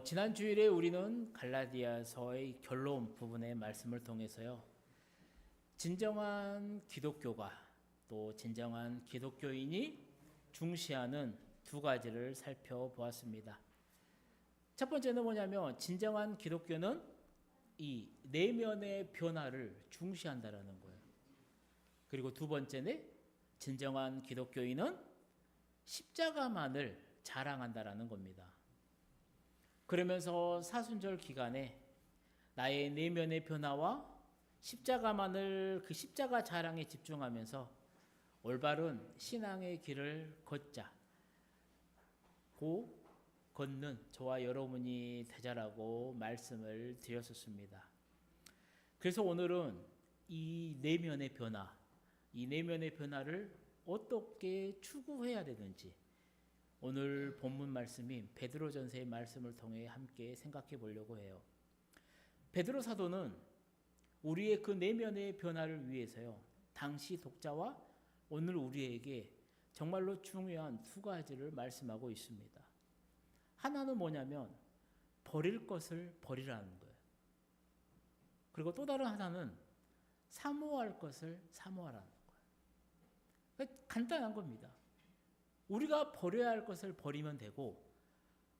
지난 주일에 우리는 갈라디아서의 결론 부분의 말씀을 통해서요. 진정한 기독교가 또 진정한 기독교인이 중시하는 두 가지를 살펴보았습니다. 첫 번째는 뭐냐면 진정한 기독교는 이 내면의 변화를 중시한다라는 거예요. 그리고 두 번째는 진정한 기독교인은 십자가만을 자랑한다라는 겁니다. 그러면서 사순절 기간에 나의 내면의 변화와 십자가만을 그 십자가 자랑에 집중하면서 올바른 신앙의 길을 걷자고 걷는 저와 여러분이 되자라고 말씀을 드렸었습니다. 그래서 오늘은 이 내면의 변화, 이 내면의 변화를 어떻게 추구해야 되는지 오늘 본문 말씀인 베드로전서의 말씀을 통해 함께 생각해 보려고 해요. 베드로 사도는 우리의 그 내면의 변화를 위해서요. 당시 독자와 오늘 우리에게 정말로 중요한 두 가지를 말씀하고 있습니다. 하나는 뭐냐면 버릴 것을 버리라는 거예요. 그리고 또 다른 하나는 사모할 것을 사모하라는 거예요. 간단한 겁니다. 우리가 버려야 할 것을 버리면 되고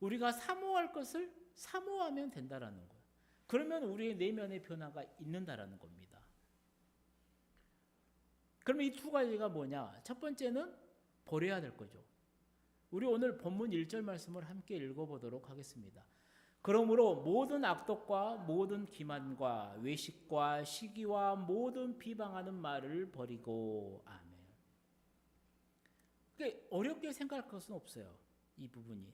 우리가 사모할 것을 사모하면 된다라는 거예요. 그러면 우리의 내면의 변화가 있는다라는 겁니다. 그러면 이 두 가지가 뭐냐? 첫 번째는 버려야 될 거죠. 우리 오늘 본문 1절 말씀을 함께 읽어보도록 하겠습니다. 그러므로 모든 악독과 모든 기만과 외식과 시기와 모든 비방하는 말을 버리고 아멘. 어렵게 생각할 것은 없어요. 이 부분이.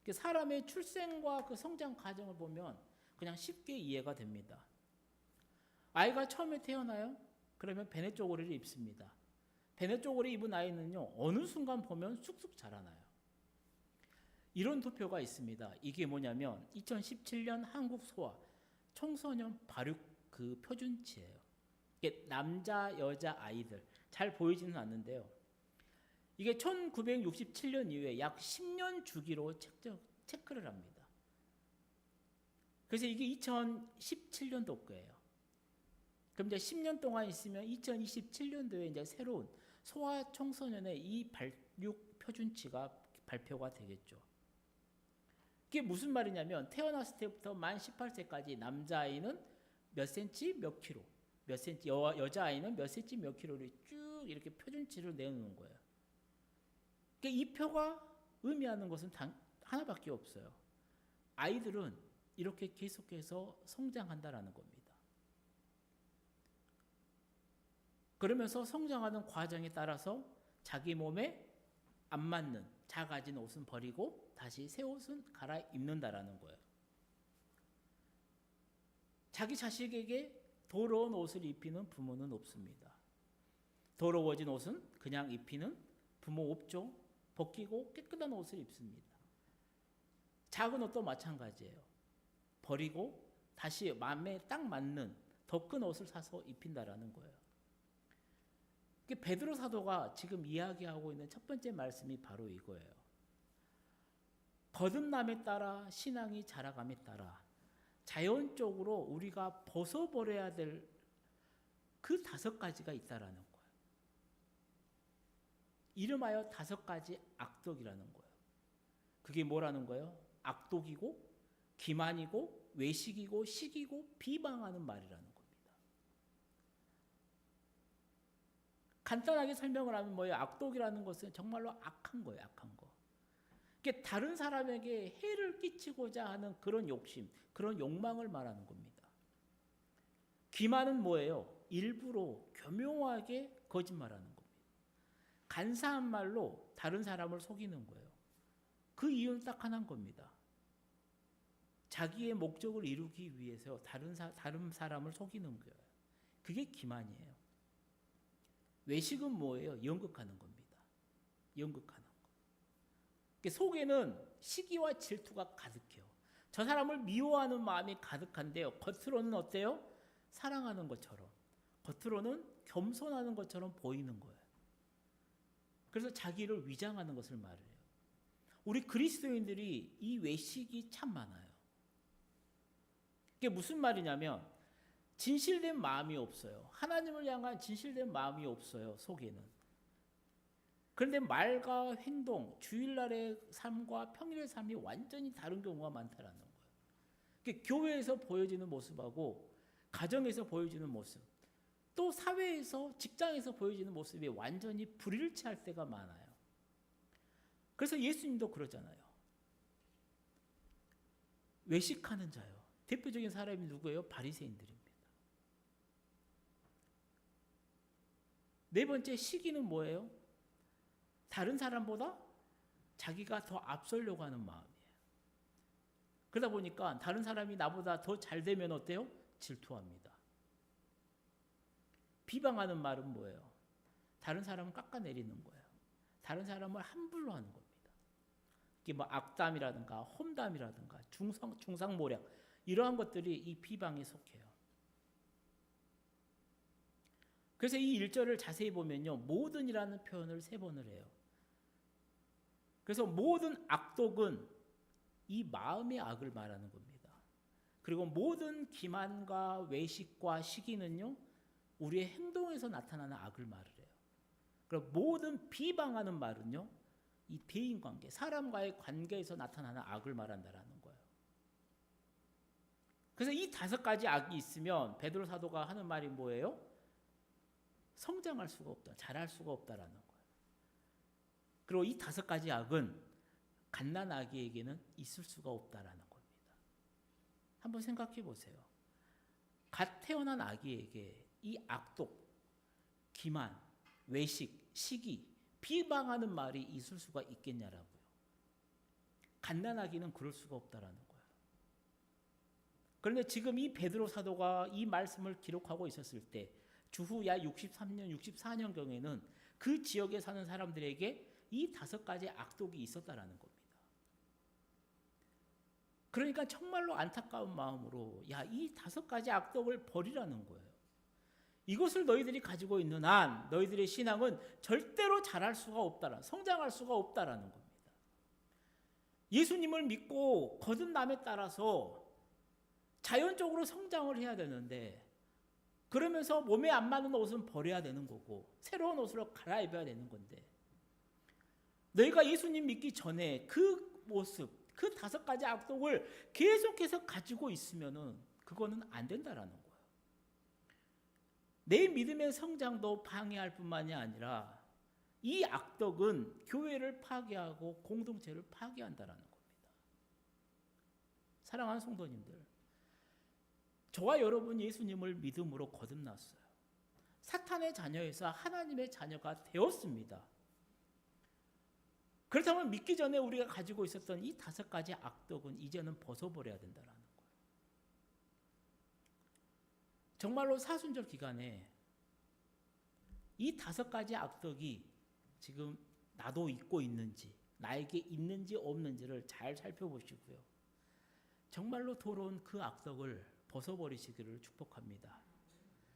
사람의 출생과 그 성장 과정을 보면 그냥 쉽게 이해가 됩니다. 아이가 처음에 태어나요? 그러면 베네 쪼고리를 입습니다. 베네 쪼고리 입은 아이는요, 어느 순간 보면 쑥쑥 자라나요. 이런 도표가 있습니다. 이게 뭐냐면 2017년 한국 소아 청소년 발육 그 표준치예요. 이게 남자, 여자 아이들 잘 보이지는 않는데요. 이게 1967년 이후에 약 10년 주기로 체크를 합니다. 그래서 이게 2017년도 거예요. 그럼 이제 10년 동안 있으면 2027년도에 이제 새로운 소아 청소년의 이 발육 표준치가 발표가 되겠죠. 이게 무슨 말이냐면 태어났을 때부터 만 18세까지 남자아이는 몇 센치 몇 킬로, 몇 센치 여자아이는 몇 센치 몇 킬로를 쭉 이렇게 표준치를 내놓는 거예요. 이 표가 의미하는 것은 하나밖에 없어요. 아이들은 이렇게 계속해서 성장한다라는 겁니다. 그러면서 성장하는 과정에 따라서 자기 몸에 안 맞는 작아진 옷은 버리고 다시 새 옷은 갈아입는다라는 거예요. 자기 자식에게 더러운 옷을 입히는 부모는 없습니다. 더러워진 옷은 그냥 입히는 부모 없죠. 벗기고 깨끗한 옷을 입습니다. 작은 옷도 마찬가지예요. 버리고 다시 마음에 딱 맞는 더 큰 옷을 사서 입힌다라는 거예요. 베드로 사도가 지금 이야기하고 있는 첫 번째 말씀이 바로 이거예요. 거듭남에 따라 신앙이 자라감에 따라 자연적으로 우리가 벗어버려야 될 그 5가지가 있다라는 거예요. 이름하여 5가지 악독이라는 거예요. 그게 뭐라는 거예요? 악독이고 기만이고 외식이고 시기고 비방하는 말이라는 겁니다. 간단하게 설명을 하면 뭐예요? 악독이라는 것은 정말로 악한 거예요. 악한 거. 이게 다른 사람에게 해를 끼치고자 하는 그런 욕심, 그런 욕망을 말하는 겁니다. 기만은 뭐예요? 일부러 교묘하게 거짓말하는 겁니다. 간사한 말로 다른 사람을 속이는 거예요. 그 이유는 딱 하나인 겁니다. 자기의 목적을 이루기 위해서 다른 사람을 속이는 거예요. 그게 기만이에요. 외식은 뭐예요? 연극하는 겁니다. 연극하는 거. 속에는 시기와 질투가 가득해요. 저 사람을 미워하는 마음이 가득한데요. 겉으로는 어때요? 사랑하는 것처럼. 겉으로는 겸손하는 것처럼 보이는 거예요. 그래서 자기를 위장하는 것을 말해요. 우리 그리스도인들이 이 외식이 참 많아요. 이게 무슨 말이냐면 진실된 마음이 없어요. 하나님을 향한 진실된 마음이 없어요, 속에는. 그런데 말과 행동, 주일날의 삶과 평일의 삶이 완전히 다른 경우가 많다라는 거예요. 그러니까 교회에서 보여지는 모습하고 가정에서 보여지는 모습, 또 사회에서, 직장에서 보여지는 모습이 완전히 불일치할 때가 많아요. 그래서 예수님도 그러잖아요. 외식하는 자요. 대표적인 사람이 누구예요? 바리새인들입니다. 네 번째, 시기는 뭐예요? 다른 사람보다 자기가 더 앞서려고 하는 마음이에요. 그러다 보니까 다른 사람이 나보다 더 잘 되면 어때요? 질투합니다. 비방하는 말은 뭐예요? 다른 사람을 깎아내리는 거예요. 다른 사람을 함부로 하는 겁니다. 이게 뭐 악담이라든가 험담이라든가 중상모략 이러한 것들이 이 비방에 속해요. 그래서 이 1절을 자세히 보면요, 모든이라는 표현을 3번을 해요. 그래서 모든 악독은 이 마음의 악을 말하는 겁니다. 그리고 모든 기만과 외식과 시기는요, 우리의 행동에서 나타나는 악을 말을 해요. 그리고 모든 비방하는 말은요, 이 대인관계, 사람과의 관계에서 나타나는 악을 말한다라는 거예요. 그래서 이 5가지 악이 있으면 베드로 사도가 하는 말이 뭐예요? 성장할 수가 없다, 자랄 수가 없다라는 거예요. 그리고 이 5가지 악은 갓난아기에게는 있을 수가 없다라는 겁니다. 한번 생각해 보세요. 갓 태어난 아기에게 이 악독, 기만, 외식, 시기, 비방하는 말이 있을 수가 있겠냐라고요. 갓난아기는 그럴 수가 없다라는 거예요. 그런데 지금 이 베드로 사도가 이 말씀을 기록하고 있었을 때 주후 약 63년, 64년경에는 그 지역에 사는 사람들에게 이 5가지 악독이 있었다라는 겁니다. 그러니까 정말로 안타까운 마음으로 이 5가지 악독을 버리라는 거예요. 이것을 너희들이 가지고 있는 한 너희들의 신앙은 절대로 자랄 수가 없다라, 성장할 수가 없다라는 겁니다. 예수님을 믿고 거듭남에 따라서 자연적으로 성장을 해야 되는데, 그러면서 몸에 안 맞는 옷은 버려야 되는 거고 새로운 옷으로 갈아입어야 되는 건데, 너희가 예수님 믿기 전에 그 모습, 그 5가지 악독을 계속해서 가지고 있으면은 그거는 안 된다라는 거예요. 내 믿음의 성장도 방해할 뿐만이 아니라 이 악독은 교회를 파괴하고 공동체를 파괴한다라는 겁니다. 사랑하는 성도님들, 저와 여러분 예수님을 믿음으로 거듭났어요. 사탄의 자녀에서 하나님의 자녀가 되었습니다. 그렇다면 믿기 전에 우리가 가지고 있었던 이 5가지 악독은 이제는 벗어버려야 된다는 거예요. 정말로 사순절 기간에 이 5가지 악독이 지금 나도 잊고 있는지, 나에게 있는지 없는지를 잘 살펴보시고요. 정말로 더러운 그 악독을 벗어버리시기를 축복합니다.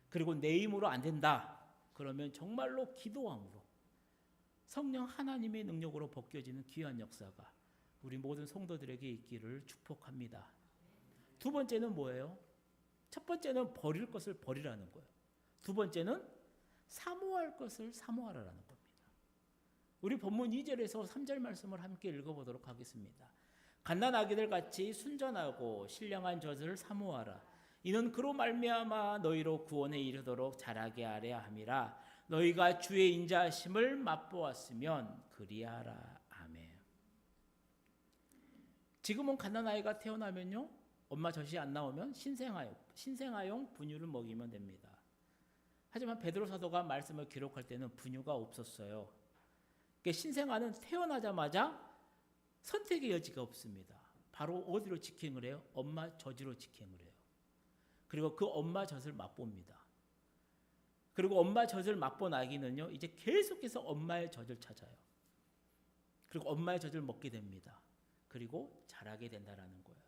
그리고 내 힘으로 안 된다, 그러면 정말로 기도함으로 성령 하나님의 능력으로 벗겨지는 귀한 역사가 우리 모든 성도들에게 있기를 축복합니다. 2번째는 뭐예요? 첫 번째는 버릴 것을 버리라는 거예요. 2번째는 사모할 것을 사모하라는 겁니다. 우리 본문 2절에서 3절 말씀을 함께 읽어보도록 하겠습니다. 갓난아기들 같이 순전하고 신령한 젖을 사모하라. 이는 그로 말미암아 너희로 구원에 이르도록 자라게 하려 함이라. 너희가 주의 인자하심을 맛보았으면 그리하라. 아멘. 지금은 갓난아이가 태어나면요, 엄마 젖이 안 나오면 신생아용 분유를 먹이면 됩니다. 하지만 베드로 사도가 말씀을 기록할 때는 분유가 없었어요. 그러니까 신생아는 태어나자마자 선택의 여지가 없습니다. 바로 어디로 직행을 해요? 엄마 젖으로 직행을 해요. 그리고 그 엄마 젖을 맛봅니다. 그리고 엄마 젖을 맛본 아기는요, 이제 계속해서 엄마의 젖을 찾아요. 그리고 엄마의 젖을 먹게 됩니다. 그리고 자라게 된다는 거예요.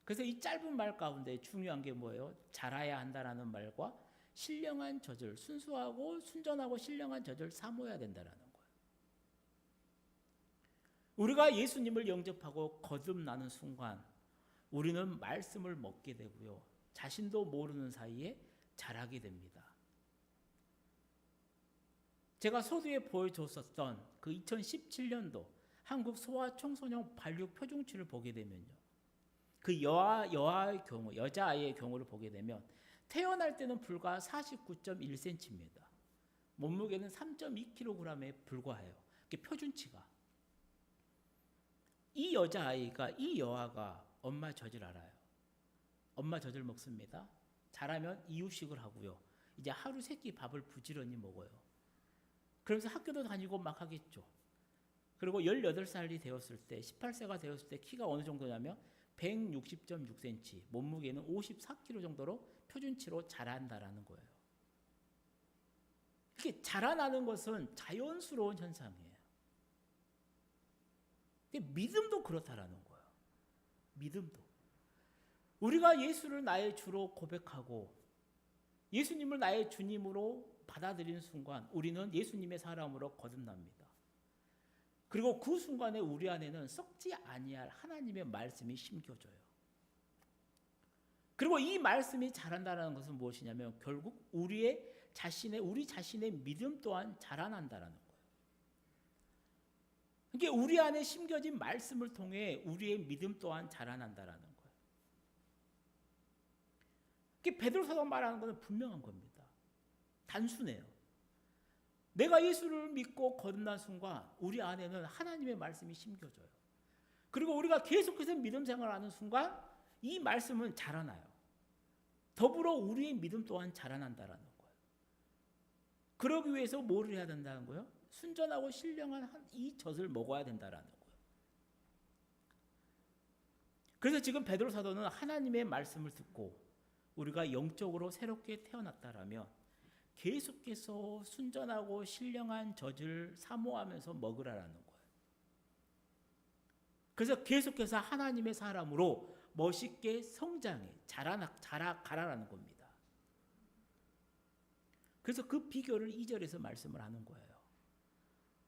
그래서 이 짧은 말 가운데 중요한 게 뭐예요? 자라야 한다라는 말과 신령한 젖을, 순수하고 순전하고 신령한 젖을 사모해야 된다는 거예요. 우리가 예수님을 영접하고 거듭나는 순간 우리는 말씀을 먹게 되고요. 자신도 모르는 사이에 자라게 됩니다. 제가 서두에 보여줬었던 그 2017년도 한국 소아청소년 발육 표준치를 보게 되면요. 그 여아의 경우, 여자아이의 경우를 보게 되면 태어날 때는 불과 49.1cm입니다. 몸무게는 3.2kg에 불과해요. 그게 표준치가. 이 여자아이가, 이 여아가 엄마 젖을 알아요. 엄마 젖을 먹습니다. 자라면 이유식을 하고요. 이제 하루 세 끼 밥을 부지런히 먹어요. 그러면서 학교도 다니고 막 하겠죠. 그리고 18살이 되었을 때, 18세가 되었을 때 키가 어느 정도냐면 160.6cm, 몸무게는 54kg 정도로 표준치로 자란다라는 거예요. 이렇게 자라나는 것은 자연스러운 현상이에요. 믿음도 그렇다라는 거예요. 믿음도. 우리가 예수를 나의 주로 고백하고 예수님을 나의 주님으로 받아들이는 순간 우리는 예수님의 사람으로 거듭납니다. 그리고 그 순간에 우리 안에는 썩지 아니할 하나님의 말씀이 심겨져요. 그리고 이 말씀이 자란다는 것은 무엇이냐면 결국 우리 자신의 믿음 또한 자라난다라는 거예요. 그러니까 우리 안에 심겨진 말씀을 통해 우리의 믿음 또한 자라난다라는 거예요. 베드로 사도가 말하는 것은 분명한 겁니다. 단순해요. 내가 예수를 믿고 거듭난 순간 우리 안에는 하나님의 말씀이 심겨져요. 그리고 우리가 계속해서 믿음 생활을 하는 순간 이 말씀은 자라나요. 더불어 우리의 믿음 또한 자라난다라는 거예요. 그러기 위해서 뭐를 해야 된다는 거예요? 순전하고 신령한 이 젖을 먹어야 된다라는 거예요. 그래서 지금 베드로 사도는 하나님의 말씀을 듣고 우리가 영적으로 새롭게 태어났다라면 계속해서 순전하고 신령한 젖을 사모하면서 먹으라라는 거예요. 그래서 계속해서 하나님의 사람으로 멋있게 성장해 자라가라라는 겁니다. 그래서 그 비결을 2절에서 말씀을 하는 거예요.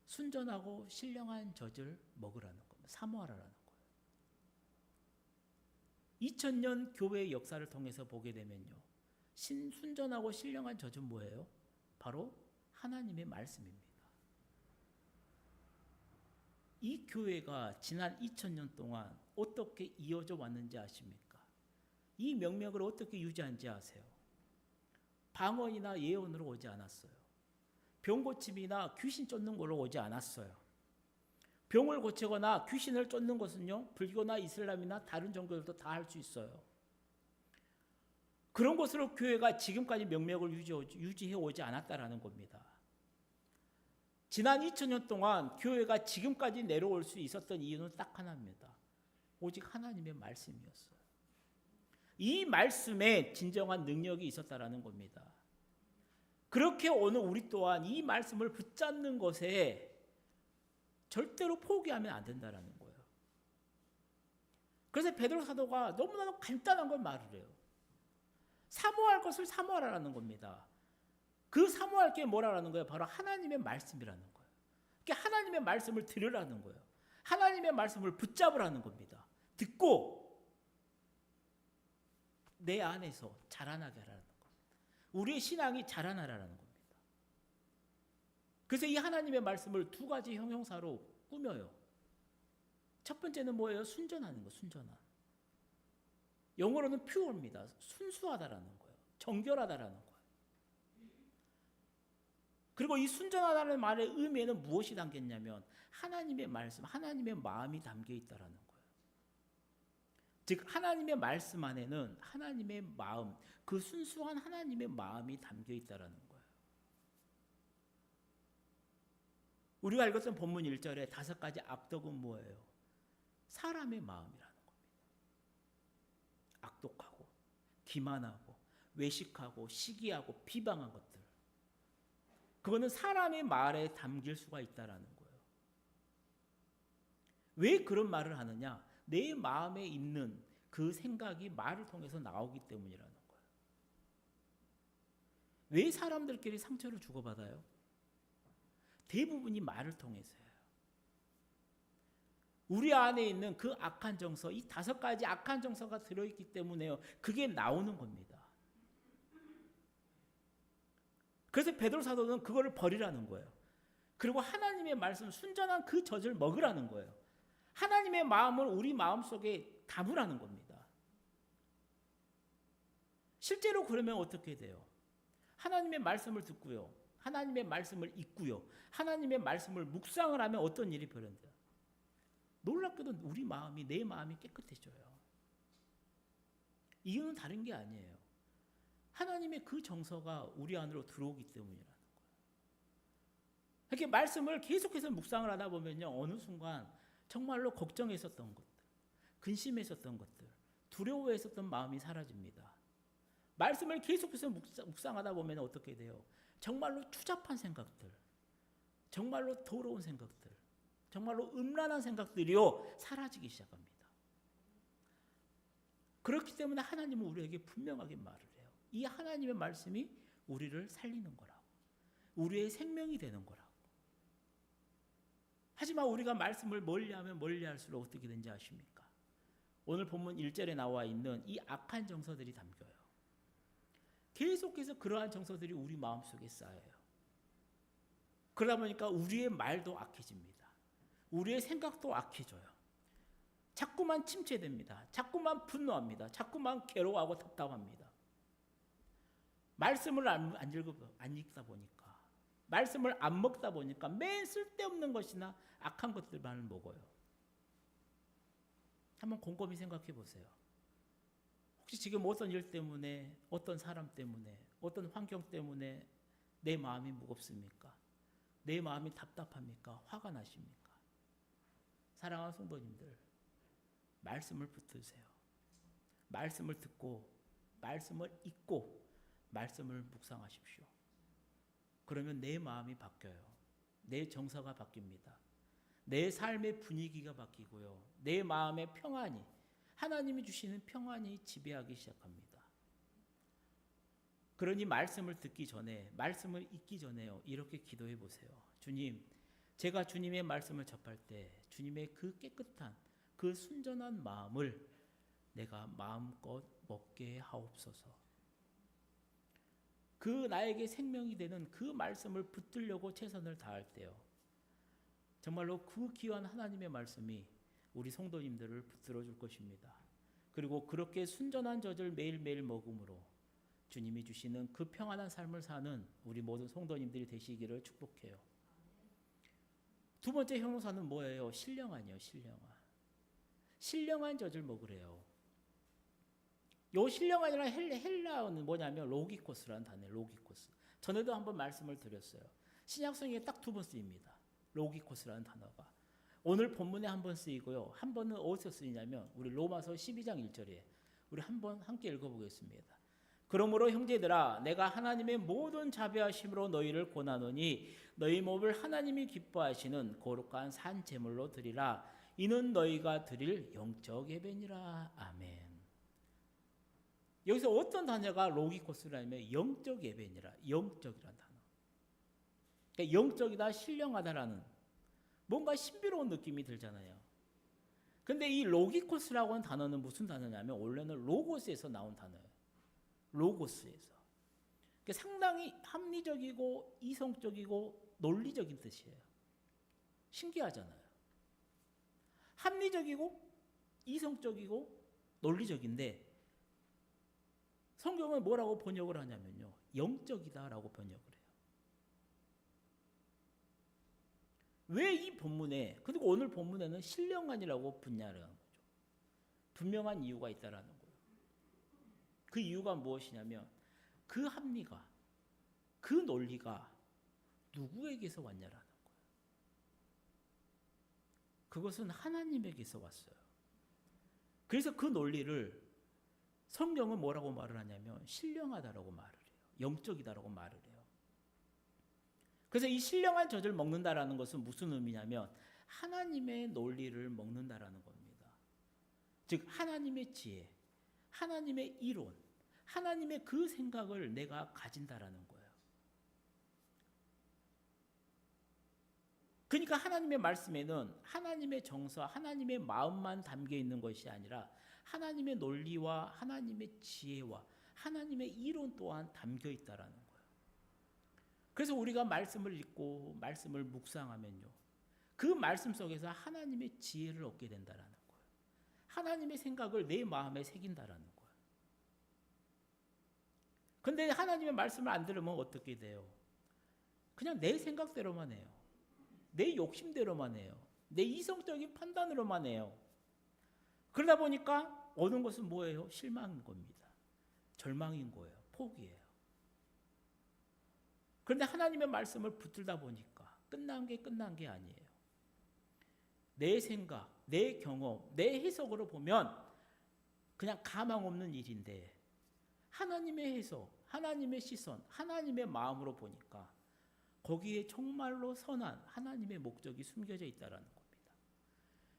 순전하고 신령한 젖을 먹으라는 겁니다. 사모하라는 거예요. 2000년 교회의 역사를 통해서 보게 되면요. 순전하고 신령한 젖은 뭐예요? 바로 하나님의 말씀입니다. 이 교회가 지난 2000년 동안 어떻게 이어져 왔는지 아십니까? 이 명맥을 어떻게 유지한지 아세요? 방언이나 예언으로 오지 않았어요. 병고침이나 귀신 쫓는 걸로 오지 않았어요. 병을 고치거나 귀신을 쫓는 것은요, 불교나 이슬람이나 다른 종교들도 다 할 수 있어요. 그런 것으로 교회가 지금까지 명맥을 유지해 오지 않았다라는 겁니다. 지난 2000년 동안 교회가 지금까지 내려올 수 있었던 이유는 딱 하나입니다. 오직 하나님의 말씀이었어요. 이 말씀에 진정한 능력이 있었다라는 겁니다. 그렇게 오늘 우리 또한 이 말씀을 붙잡는 것에 절대로 포기하면 안 된다라는 거예요. 그래서 베드로 사도가 너무나도 간단한 걸 말을 해요. 사모할 것을 사모하라는 겁니다. 그 사모할 게 뭐라는 거예요? 바로 하나님의 말씀이라는 거예요. 그러니까 하나님의 말씀을 들으라는 거예요. 하나님의 말씀을 붙잡으라는 겁니다. 듣고 내 안에서 자라나게 하라는 겁니다. 우리의 신앙이 자라나라는 겁니다. 그래서 이 하나님의 말씀을 두 가지 형용사로 꾸며요. 첫 번째는 뭐예요? 순전하는 거, 순전한. 영어로는 pure입니다. 순수하다라는 거예요. 정결하다라는 거예요. 그리고 이 순전하다는 말의 의미에는 무엇이 담겼냐면 하나님의 말씀, 하나님의 마음이 담겨 있다라는 거예요. 즉 하나님의 말씀 안에는 하나님의 마음, 그 순수한 하나님의 마음이 담겨 있다라는 거예요. 우리가 읽었던 본문 1절에 5가지 악독은 뭐예요? 사람의 마음이라는 겁니다. 악독하고 기만하고 외식하고 시기하고 비방한 것들. 그거는 사람의 말에 담길 수가 있다라는 거예요. 왜 그런 말을 하느냐? 내 마음에 있는 그 생각이 말을 통해서 나오기 때문이라는 거예요. 왜 사람들끼리 상처를 주고받아요? 대부분이 말을 통해서예요. 우리 안에 있는 그 악한 정서, 이 5가지 악한 정서가 들어있기 때문에요. 그게 나오는 겁니다. 그래서 베드로 사도는 그거를 버리라는 거예요. 그리고 하나님의 말씀, 순전한 그 젖을 먹으라는 거예요. 하나님의 마음을 우리 마음속에 담으라는 겁니다. 실제로 그러면 어떻게 돼요? 하나님의 말씀을 듣고요. 하나님의 말씀을 읽고요. 하나님의 말씀을 묵상을 하면 어떤 일이 벌어져요? 놀랍게도 우리 마음이, 내 마음이 깨끗해져요. 이유는 다른 게 아니에요. 하나님의 그 정서가 우리 안으로 들어오기 때문이라는 거예요. 이렇게 말씀을 계속해서 묵상을 하다 보면요, 어느 순간 정말로 걱정했었던 것들, 근심했었던 것들, 두려워했었던 마음이 사라집니다. 말씀을 계속해서 묵상하다 보면 어떻게 돼요? 정말로 추잡한 생각들, 정말로 더러운 생각들, 정말로 음란한 생각들이요, 사라지기 시작합니다. 그렇기 때문에 하나님은 우리에게 분명하게 말을 해요. 이 하나님의 말씀이 우리를 살리는 거라고, 우리의 생명이 되는 거라고. 하지만 우리가 말씀을 멀리하면 멀리할수록 어떻게 되는지 아십니까? 오늘 본문 1절에 나와 있는 이 악한 정서들이 담겨요. 계속해서 그러한 정서들이 우리 마음속에 쌓여요. 그러다 보니까 우리의 말도 악해집니다. 우리의 생각도 악해져요. 자꾸만 침체됩니다. 자꾸만 분노합니다. 자꾸만 괴로워하고 답답합니다. 말씀을 안 읽다 보니까, 말씀을 안 먹다 보니까 맨 쓸데없는 것이나 악한 것들만 먹어요. 한번 곰곰이 생각해 보세요. 혹시 지금 어떤 일 때문에, 어떤 사람 때문에, 어떤 환경 때문에 내 마음이 무겁습니까? 내 마음이 답답합니까? 화가 나십니까? 사랑하는 성도님들, 말씀을 붙드세요. 말씀을 듣고, 말씀을 읽고, 말씀을 묵상하십시오. 그러면 내 마음이 바뀌어요. 내 정서가 바뀝니다. 내 삶의 분위기가 바뀌고요. 내 마음의 평안이, 하나님이 주시는 평안이 지배하기 시작합니다. 그러니 말씀을 듣기 전에, 말씀을 읽기 전에요, 이렇게 기도해 보세요. 주님, 제가 주님의 말씀을 접할 때 주님의 그 깨끗한, 그 순전한 마음을 내가 마음껏 먹게 하옵소서. 그 나에게 생명이 되는 그 말씀을 붙들려고 최선을 다할 때요, 정말로 그 귀한 하나님의 말씀이 우리 성도님들을 붙들어 줄 것입니다. 그리고 그렇게 순전한 젖을 매일매일 먹음으로 주님이 주시는 그 평안한 삶을 사는 우리 모든 성도님들이 되시기를 축복해요. 두 번째 형용사는 뭐예요? 신령한이요. 신령한. 신령한 젖을 먹으래요. 요 신령한이라는 헬라어는 뭐냐면 로기코스라는 단어예요. 로기코스. 전에도 한번 말씀을 드렸어요. 신약성경에 딱 2번 쓰입니다. 로기코스라는 단어가. 오늘 본문에 한 번 쓰이고요. 한 번은 어디서 쓰이냐면 우리 로마서 12장 1절에 우리 한번 함께 읽어보겠습니다. 그러므로 형제들아, 내가 하나님의 모든 자비하심으로 너희를 권하노니 너희 몸을 하나님이 기뻐하시는 거룩한 산 제물로 드리라. 이는 너희가 드릴 영적 예배니라. 아멘. 여기서 어떤 단어가 로기코스라면 영적 예배니라. 영적이라는 단어. 그러니까 영적이다, 신령하다라는 뭔가 신비로운 느낌이 들잖아요. 근데 이 로기코스라고 하는 단어는 무슨 단어냐면 원래는 로고스에서 나온 단어예요. 로고스에서. 그러니까 상당히 합리적이고 이성적이고 논리적인 뜻이에요. 신기하잖아요. 합리적이고 이성적이고 논리적인데 성경은 뭐라고 번역을 하냐면요, 영적이다라고 번역을 해요. 왜 이 본문에, 그리고 오늘 본문에는 신령한이라고 분야를 하는 거죠. 분명한 이유가 있다라는 거예요. 그 이유가 무엇이냐면 그 합리가, 그 논리가 누구에게서 왔냐라는 거예요. 그것은 하나님에게서 왔어요. 그래서 그 논리를 성경은 뭐라고 말을 하냐면 신령하다라고 말을 해요. 영적이다라고 말을 해요. 그래서 이 신령한 젖을 먹는다라는 것은 무슨 의미냐면 하나님의 논리를 먹는다라는 겁니다. 즉 하나님의 지혜, 하나님의 이론, 하나님의 그 생각을 내가 가진다라는 거예요. 그러니까 하나님의 말씀에는 하나님의 정서, 하나님의 마음만 담겨 있는 것이 아니라 하나님의 논리와 하나님의 지혜와 하나님의 이론 또한 담겨 있다라는 거예요. 그래서 우리가 말씀을 읽고 말씀을 묵상하면요, 그 말씀 속에서 하나님의 지혜를 얻게 된다라는 거예요. 하나님의 생각을 내 마음에 새긴다라는 거예요. 근데 하나님의 말씀을 안 들으면 어떻게 돼요? 그냥 내 생각대로만 해요. 내 욕심대로만 해요. 내 이성적인 판단으로만 해요. 그러다 보니까 얻은 것은 뭐예요? 실망인 겁니다. 절망인 거예요. 포기예요. 그런데 하나님의 말씀을 붙들다 보니까 끝난 게 아니에요. 내 생각, 내 경험, 내 해석으로 보면 그냥 가망 없는 일인데 하나님의 해석, 하나님의 시선, 하나님의 마음으로 보니까 거기에 정말로 선한 하나님의 목적이 숨겨져 있다는 겁니다.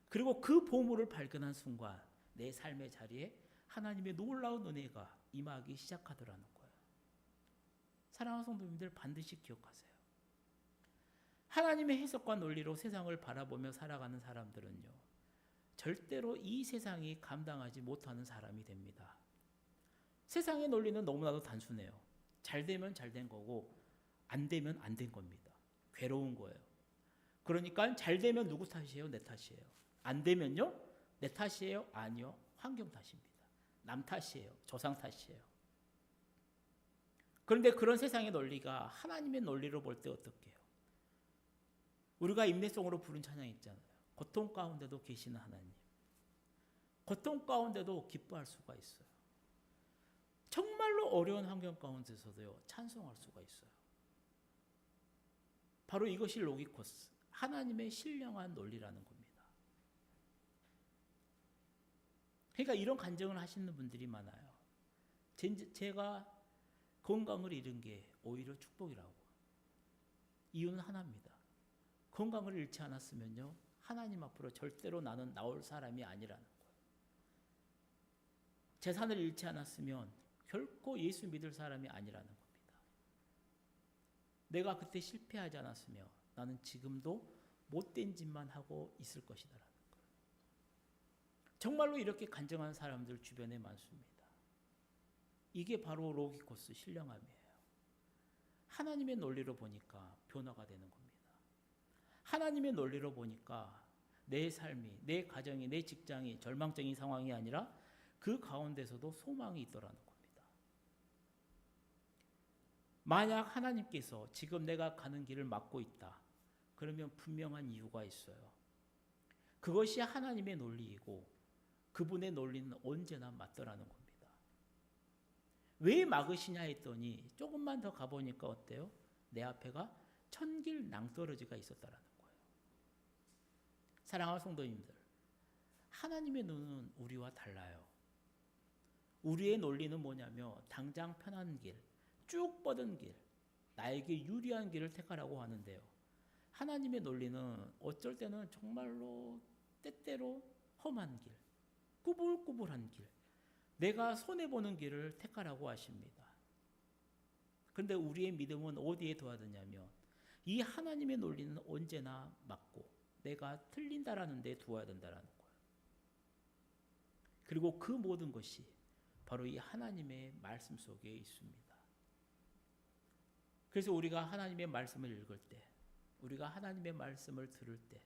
그리고 그 보물을 발견한 순간 내 삶의 자리에 하나님의 놀라운 은혜가 임하기 시작하더라는 거예요. 사랑하는 성도님들, 반드시 기억하세요. 하나님의 해석과 논리로 세상을 바라보며 살아가는 사람들은요, 절대로 이 세상이 감당하지 못하는 사람이 됩니다. 세상의 논리는 너무나도 단순해요. 잘 되면 잘 된 거고 안 되면 안 된 겁니다. 괴로운 거예요. 그러니까 잘 되면 누구 탓이에요? 내 탓이에요. 안 되면요? 내 탓이에요? 아니요. 환경 탓입니다. 남 탓이에요. 조상 탓이에요. 그런데 그런 세상의 논리가 하나님의 논리로 볼 때 어떻게 해요? 우리가 인내성으로 부른 찬양 있잖아요. 고통 가운데도 계시는 하나님. 고통 가운데도 기뻐할 수가 있어요. 정말로 어려운 환경 가운데서도요, 찬송할 수가 있어요. 바로 이것이 로기코스, 하나님의 신령한 논리라는 겁니다. 그러니까 이런 간증을 하시는 분들이 많아요. 제가 건강을 잃은 게 오히려 축복이라고. 이유는 하나입니다. 건강을 잃지 않았으면요, 하나님 앞으로 절대로 나는 나올 사람이 아니라는 거예요. 재산을 잃지 않았으면 결코 예수 믿을 사람이 아니라는 겁니다. 내가 그때 실패하지 않았으면 나는 지금도 못된 짓만 하고 있을 것이다라는 거예요. 정말로 이렇게 간증하는 사람들 주변에 많습니다. 이게 바로 로기코스, 신령함이에요. 하나님의 논리로 보니까 변화가 되는 겁니다. 하나님의 논리로 보니까 내 삶이, 내 가정이, 내 직장이 절망적인 상황이 아니라 그 가운데서도 소망이 있더라는 겁니다. 만약 하나님께서 지금 내가 가는 길을 막고 있다, 그러면 분명한 이유가 있어요. 그것이 하나님의 논리이고 그분의 논리는 언제나 맞더라는 겁니다. 왜 막으시냐 했더니 조금만 더 가보니까 어때요? 내 앞에가 천길 낭떠러지가 있었다라는 거예요. 사랑하는 성도님들, 하나님의 눈은 우리와 달라요. 우리의 논리는 뭐냐면 당장 편한 길, 쭉 뻗은 길, 나에게 유리한 길을 택하라고 하는데요. 하나님의 논리는 어쩔 때는 정말로 때때로 험한 길, 꾸불꾸불한 길, 내가 손해보는 길을 택하라고 하십니다. 그런데 우리의 믿음은 어디에 둬야 되냐면 이 하나님의 논리는 언제나 맞고 내가 틀린다라는 데 두어야 된다는 거예요. 그리고 그 모든 것이 바로 이 하나님의 말씀 속에 있습니다. 그래서 우리가 하나님의 말씀을 읽을 때, 우리가 하나님의 말씀을 들을 때,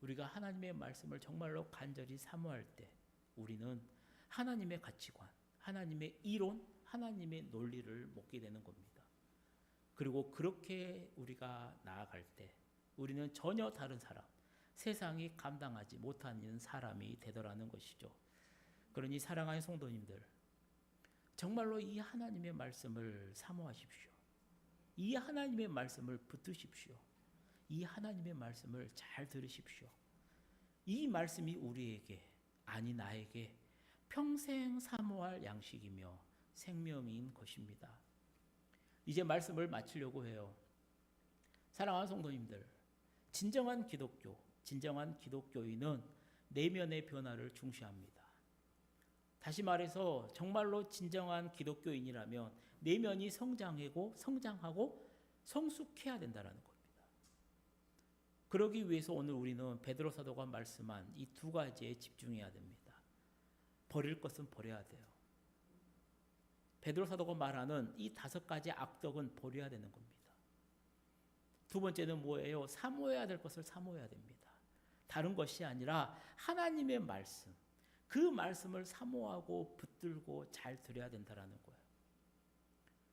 우리가 하나님의 말씀을 정말로 간절히 사모할 때 우리는 하나님의 가치관, 하나님의 이론, 하나님의 논리를 먹게 되는 겁니다. 그리고 그렇게 우리가 나아갈 때 우리는 전혀 다른 사람, 세상이 감당하지 못하는 사람이 되더라는 것이죠. 그러니 사랑하는 성도님들, 정말로 이 하나님의 말씀을 사모하십시오. 이 하나님의 말씀을 붙드십시오. 이 하나님의 말씀을 잘 들으십시오. 이 말씀이 우리에게, 아니 나에게 평생 사모할 양식이며 생명인 것입니다. 이제 말씀을 마치려고 해요. 사랑하는 성도님들, 진정한 기독교, 진정한 기독교인은 내면의 변화를 중시합니다. 다시 말해서 정말로 진정한 기독교인이라면 내면이 성장하고 성숙해야 된다는 겁니다. 그러기 위해서 오늘 우리는 베드로 사도가 말씀한 이 두 가지에 집중해야 됩니다. 버릴 것은 버려야 돼요. 베드로 사도가 말하는 이 5가지 악덕은 버려야 되는 겁니다. 두 번째는 뭐예요? 사모해야 될 것을 사모해야 됩니다. 다른 것이 아니라 하나님의 말씀, 그 말씀을 사모하고 붙들고 잘 들여야 된다는 거예요.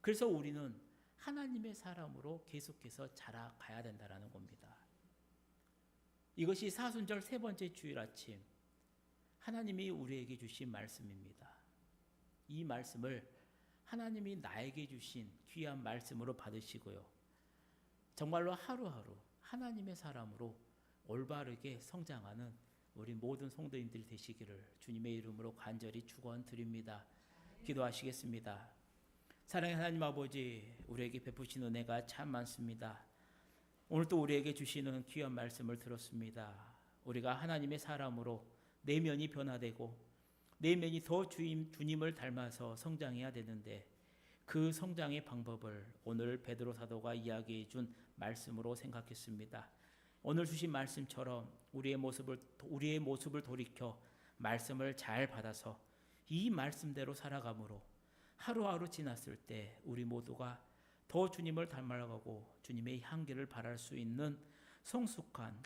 그래서 우리는 하나님의 사람으로 계속해서 자라가야 된다는 겁니다. 이것이 사순절 3번째 주일 아침 하나님이 우리에게 주신 말씀입니다. 이 말씀을 하나님이 나에게 주신 귀한 말씀으로 받으시고요. 정말로 하루하루 하나님의 사람으로 올바르게 성장하는 우리 모든 성도님들이 되시기를 주님의 이름으로 간절히 축원드립니다. 기도하시겠습니다. 사랑의 하나님 아버지, 우리에게 베푸신 은혜가 참 많습니다. 오늘 또 우리에게 주시는 귀한 말씀을 들었습니다. 우리가 하나님의 사람으로 내면이 변화되고 내면이 더 주님을 닮아서 성장해야 되는데 그 성장의 방법을 오늘 베드로 사도가 이야기해 준 말씀으로 생각했습니다. 오늘 주신 말씀처럼 우리의 모습을 돌이켜 말씀을 잘 받아서 이 말씀대로 살아감으로 하루하루 지났을 때 우리 모두가 더 주님을 닮아가고 주님의 향기를 발할 수 있는 성숙한